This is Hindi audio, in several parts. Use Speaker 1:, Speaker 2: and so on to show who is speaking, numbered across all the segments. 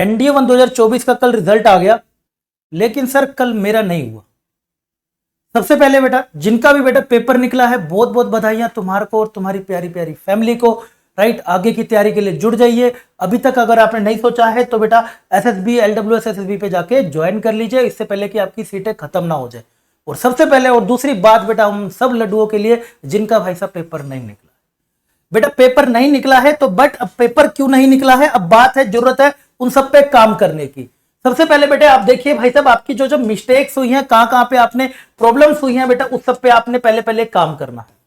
Speaker 1: एनडीए 1 2024 का कल रिजल्ट आ गया, लेकिन सर कल मेरा नहीं हुआ। सबसे पहले बेटा जिनका भी बेटा पेपर निकला है, बहुत बहुत बधाइयां तुम्हारे को और तुम्हारी प्यारी प्यारी फैमिली को। राइट, आगे की तैयारी के लिए जुड़ जाइए। अभी तक अगर आपने नहीं सोचा है तो बेटा एसएसबी एलडब्ल्यूएस एसएसबी पे जाके ज्वाइन कर लीजिए, इससे पहले कि आपकी सीटें खत्म ना हो जाए। और सबसे पहले और दूसरी बात बेटा हम सब लड्डुओं के लिए जिनका भाई साहब पेपर नहीं निकला, बेटा पेपर नहीं निकला है तो बट अब पेपर क्यों नहीं निकला है, अब बात है, जरूरत है उन सब पे काम करने की। सबसे पहले बेटे आप देखिए भाई साहब, आपकी जो जो मिस्टेक्स हुई हैं, कहां पे आपने प्रॉब्लम्स हुई हैं बेटा, उस सब पे आपने पहले पहले काम करना है।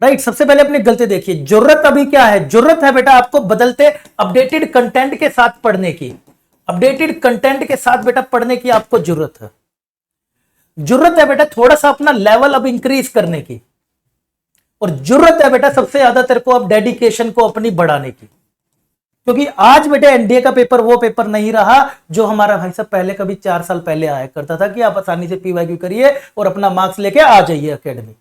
Speaker 1: राइट, सबसे पहले अपनी गलती देखिए। जरूरत अभी क्या है, जरूरत है बेटा आपको बदलते अपडेटेड कंटेंट के साथ पढ़ने की। अपडेटेड कंटेंट के साथ बेटा पढ़ने की आपको जरूरत है। जरूरत है बेटा थोड़ा सा अपना लेवल अब इंक्रीज करने की, और जरूरत है बेटा सबसे ज्यादा तेरे को अब डेडिकेशन को अपनी बढ़ाने की। क्योंकि आज बेटे एनडीए का पेपर वो पेपर नहीं रहा जो हमारा भाई साहब पहले कभी 4 साल पहले आया करता था कि आप आसानी से पीवाईक्यू करिए और अपना मार्क्स लेके आ जाइए एकेडमी।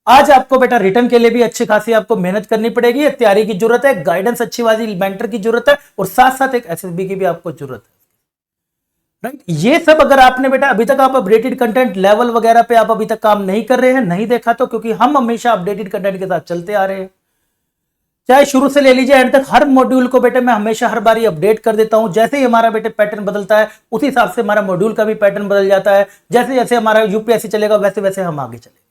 Speaker 1: आज आपको बेटा रिटर्न के लिए भी अच्छी खासी आपको मेहनत करनी पड़ेगी, तैयारी की जरूरत है, गाइडेंस अच्छी वाली मेंटर की जरूरत है, और साथ साथ एक एसएसबी की भी आपको जरूरत है। राइट, ये सब अगर आपने बेटा अभी तक आप अपडेटेड कंटेंट लेवल वगैरह पे आप अभी तक काम नहीं कर रहे हैं, नहीं देखा तो, क्योंकि हम हमेशा अपडेटेड कंटेंट के साथ चलते आ रहे हैं। चाहे शुरू से ले लीजिए एंड तक, हर मॉड्यूल को बेटे मैं हमेशा हर बारी अपडेट कर देता हूं। जैसे ही हमारा बेटे पैटर्न बदलता है उसी हिसाब से हमारा मॉड्यूल का भी पैटर्न बदल जाता है। जैसे जैसे हमारा यूपीएससी चलेगा वैसे वैसे हम आगे चलेंगे।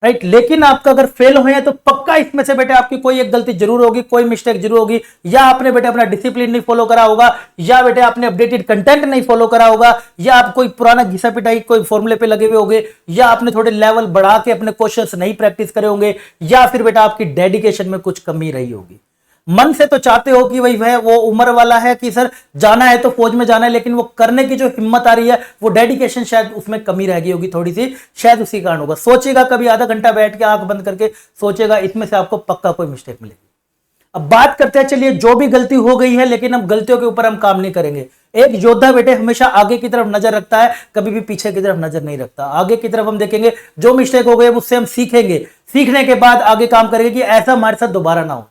Speaker 1: राइट, लेकिन आपका अगर फेल हुए हैं तो पक्का इसमें से बेटे आपकी कोई एक गलती जरूर होगी, कोई मिस्टेक जरूर होगी। या आपने बेटे अपना डिसिप्लिन नहीं फॉलो करा होगा, या बेटे आपने अपडेटेड कंटेंट नहीं फॉलो करा होगा, या आप कोई पुराना घिसा पिटाई कोई फॉर्मूले पे लगे हुए होंगे, या आपने थोड़े लेवल बढ़ा के अपने क्वेश्चंस नहीं प्रैक्टिस करे होंगे, या फिर बेटा आपकी डेडिकेशन में कुछ कमी रही होगी। मन से तो चाहते हो कि भाई वह वो उम्र वाला है कि सर जाना है तो फौज में जाना है, लेकिन वो करने की जो हिम्मत आ रही है, वो डेडिकेशन शायद उसमें कमी रह गई होगी थोड़ी सी, शायद उसी कारण होगा। सोचेगा कभी आधा घंटा बैठ के आंख बंद करके सोचेगा, इसमें से आपको पक्का कोई मिस्टेक मिलेगी। अब बात करते हैं, चलिए जो भी गलती हो गई है, लेकिन अब गलतियों के ऊपर हम काम नहीं करेंगे। एक योद्धा बेटे हमेशा आगे की तरफ नजर रखता है, कभी भी पीछे की तरफ नजर नहीं रखता। आगे की तरफ हम देखेंगे, जो मिस्टेक हो गई उससे हम सीखेंगे, सीखने के बाद आगे काम करेंगे कि ऐसा हमारे साथ दोबारा ना हो।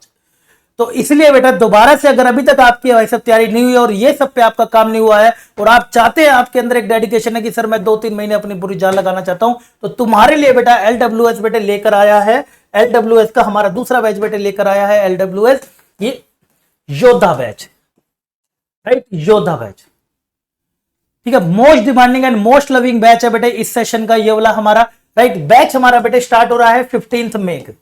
Speaker 1: तो इसलिए बेटा दोबारा से अगर अभी तक आपकी भाई सब तैयारी नहीं हुई और ये सब पे आपका काम नहीं हुआ है, और आप चाहते हैं, आपके अंदर एक डेडिकेशन है कि सर मैं 2-3 महीने अपनी पूरी जान लगाना चाहता हूं, तो तुम्हारे लिए बेटा एलडब्ल्यूएस बेटे लेकर आया है। एलडब्ल्यूएस का हमारा दूसरा बैच बेटे लेकर आया है एलडब्ल्यूएस, ये योद्धा बैच। राइट, योद्धा बैच, ठीक है, most demanding and most loving batch है बेटे इस सेशन का ये वाला हमारा। राइट, बैच हमारा बेटे स्टार्ट हो रहा है 15 मई को,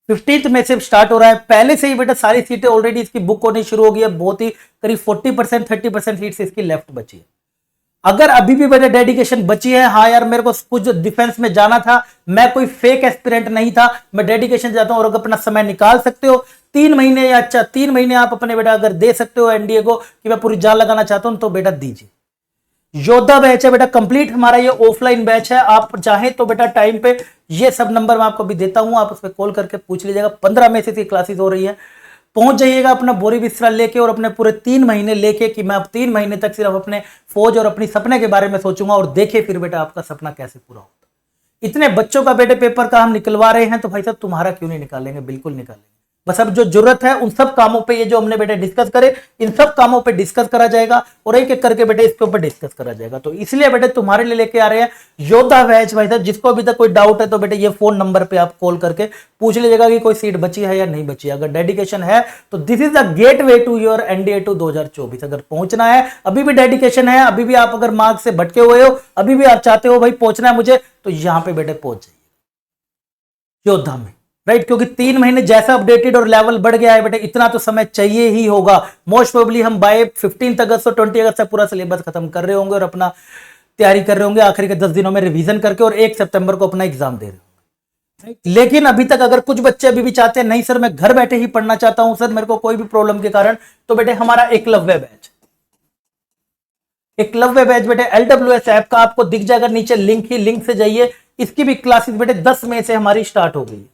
Speaker 1: 15 मई से स्टार्ट हो रहा है। पहले से ही बेटा सारी सीटें ऑलरेडी इसकी बुक होनी शुरू हो गई है, बहुत ही करीब 40% 30% सीट्स इसकी लेफ्ट बची है। अगर अभी भी बेटा डेडिकेशन बची है, हाँ यार मेरे को कुछ डिफेंस में जाना था, मैं कोई फेक एस्पिरेंट नहीं था, मैं डेडिकेशन चाहता हूं, और अगर अपना समय निकाल सकते हो 3 महीने या अच्छा 3 महीने आप अपने बेटा अगर दे सकते हो एनडीए को कि मैं पूरी जान लगाना चाहता हूं, तो बेटा दीजिए। योद्धा बैच है बेटा कंप्लीट हमारा, ये ऑफलाइन बैच है। आप चाहें तो बेटा टाइम पे ये सब नंबर मैं आपको भी देता हूं, आप उस पर कॉल करके पूछ लीजिएगा। 15 मई से इसकी क्लासेस हो रही है, पहुंच जाइएगा अपना बोरी बिस्तरा लेके और अपने पूरे 3 महीने लेके कि मैं अब 3 महीने तक सिर्फ अपने फौज और अपनी सपने के बारे में सोचूंगा, और देखे फिर बेटा आपका सपना कैसे पूरा होता। इतने बच्चों का बेटे पेपर का हम निकलवा रहे हैं, तो भाई साहब तुम्हारा क्यों नहीं निकालेंगे, बिल्कुल निकालेंगे। बस अब जो जरूरत है उन सब कामों पे, ये जो हमने बेटे डिस्कस करे, इन सब कामों पे डिस्कस करा जाएगा, और एक एक करके बेटे इसके ऊपर डिस्कस करा जाएगा। तो इसलिए बेटे तुम्हारे लिए लेके आ रहे हैं योद्धा बैच भाई साहब। जिसको अभी तक कोई डाउट है तो बेटे ये फोन नंबर पे आप कॉल करके पूछ लीजिएगा कि कोई सीट बची है या नहीं बची है। अगर डेडिकेशन है तो this is the gateway to your NDA 2024। अगर पहुंचना है, अभी भी डेडिकेशन है, अभी भी आप अगर मार्क्स से भटके हुए हो, अभी भी आप चाहते हो भाई पहुंचना है मुझे, तो यहां पे बेटे पहुंच जाइए योद्धा में। राइट, क्योंकि 3 महीने जैसा अपडेटेड और लेवल बढ़ गया है बेटे, इतना तो समय चाहिए ही होगा। मोस्ट प्रोबेबली हम बाय 15 अगस्त और 20 अगस्त तक पूरा सिलेबस खत्म कर रहे होंगे और अपना तैयारी कर रहे होंगे, आखिरी के 10 दिनों में रिवीजन करके, और 1 सितंबर को अपना एग्जाम दे रहे होंगे। लेकिन अभी तक अगर कुछ बच्चे अभी भी चाहते हैं नहीं सर मैं घर बैठे ही पढ़ना चाहता हूं सर, मेरे को कोई भी प्रॉब्लम के कारण, तो बेटे हमारा एकलव्य बैच, एकलव्य बैच बेटे एलडब्ल्यूएस ऐप का आपको दिख जाएगा नीचे लिंक, ही लिंक से जाइए। इसकी भी क्लासेस बेटे 10 मई से हमारी स्टार्ट हो गई है।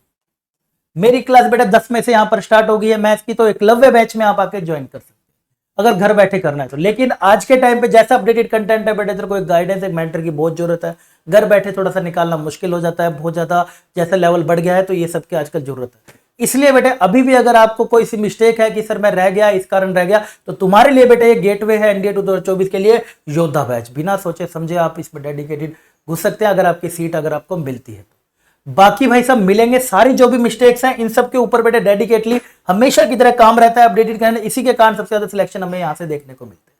Speaker 1: मेरी क्लास बेटा 10 मई से यहां पर स्टार्ट हो गई है मैथ्स की, तो एकलव्य बैच में आप आके ज्वाइन कर सकते हैं अगर घर बैठे करना है तो। लेकिन आज के टाइम पे जैसा अपडेटेड कंटेंट है बेटे, तेरे को एक गाइडेंस, एक मेंटर की बहुत जरूरत है। घर बैठे थोड़ा सा निकालना मुश्किल हो जाता है, बहुत ज्यादा जैसा लेवल बढ़ गया है, तो ये सबकी आजकल जरूरत है। इसलिए बेटे अभी भी अगर आपको कोई सी मिस्टेक है कि सर मैं रह गया, इस कारण रह गया, तो तुम्हारे लिए बेटे ये गेटवे है एनडीए 2024 के लिए योद्धा बैच। बिना सोचे समझे आप इसमें डेडिकेटेड घुस सकते हैं अगर आपकी सीट अगर आपको मिलती है तो। बाकी भाई सब मिलेंगे, सारी जो भी मिस्टेक्स हैं इन सब के ऊपर बेटे डेडिकेटली हमेशा की तरह काम रहता है, अपडेटेड करने, इसी के कारण सबसे ज्यादा सिलेक्शन हमें यहां से देखने को मिलते हैं।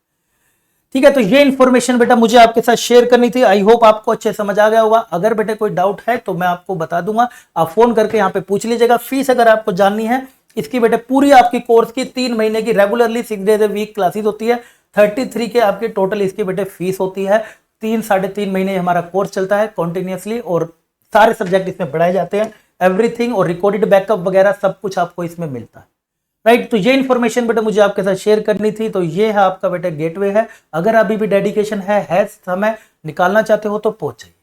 Speaker 1: ठीक है, तो ये इन्फॉर्मेशन बेटा मुझे आपके साथ शेयर करनी थी। आई होप आपको अच्छे समझ आ गया होगा। अगर बेटे कोई डाउट है तो मैं आपको बता दूंगा, आप फोन करके यहाँ पे पूछ लीजिएगा। फीस अगर आपको जाननी है इसकी बेटे पूरी आपकी कोर्स की 3 महीने की regularly 6 days a week classes होती है। 33 के आपके टोटल इसकी बेटे फीस होती है। 3-3.5 महीने हमारा कोर्स चलता है कंटिन्यूअसली और सारे सब्जेक्ट इसमें पढ़ाए जाते हैं, एवरीथिंग, और रिकॉर्डेड बैकअप वगैरह सब कुछ आपको इसमें मिलता है। राइट, तो ये इन्फॉर्मेशन बेटा मुझे आपके साथ शेयर करनी थी। तो ये है आपका बेटा गेटवे है। अगर अभी भी डेडिकेशन है समय निकालना चाहते हो तो पहुंच जाइए।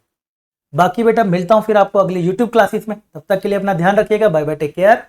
Speaker 1: बाकी बेटा मिलता हूं फिर आपको अगली यूट्यूब क्लासेस में, तब तक के लिए अपना ध्यान रखिएगा। Bye bye, take care.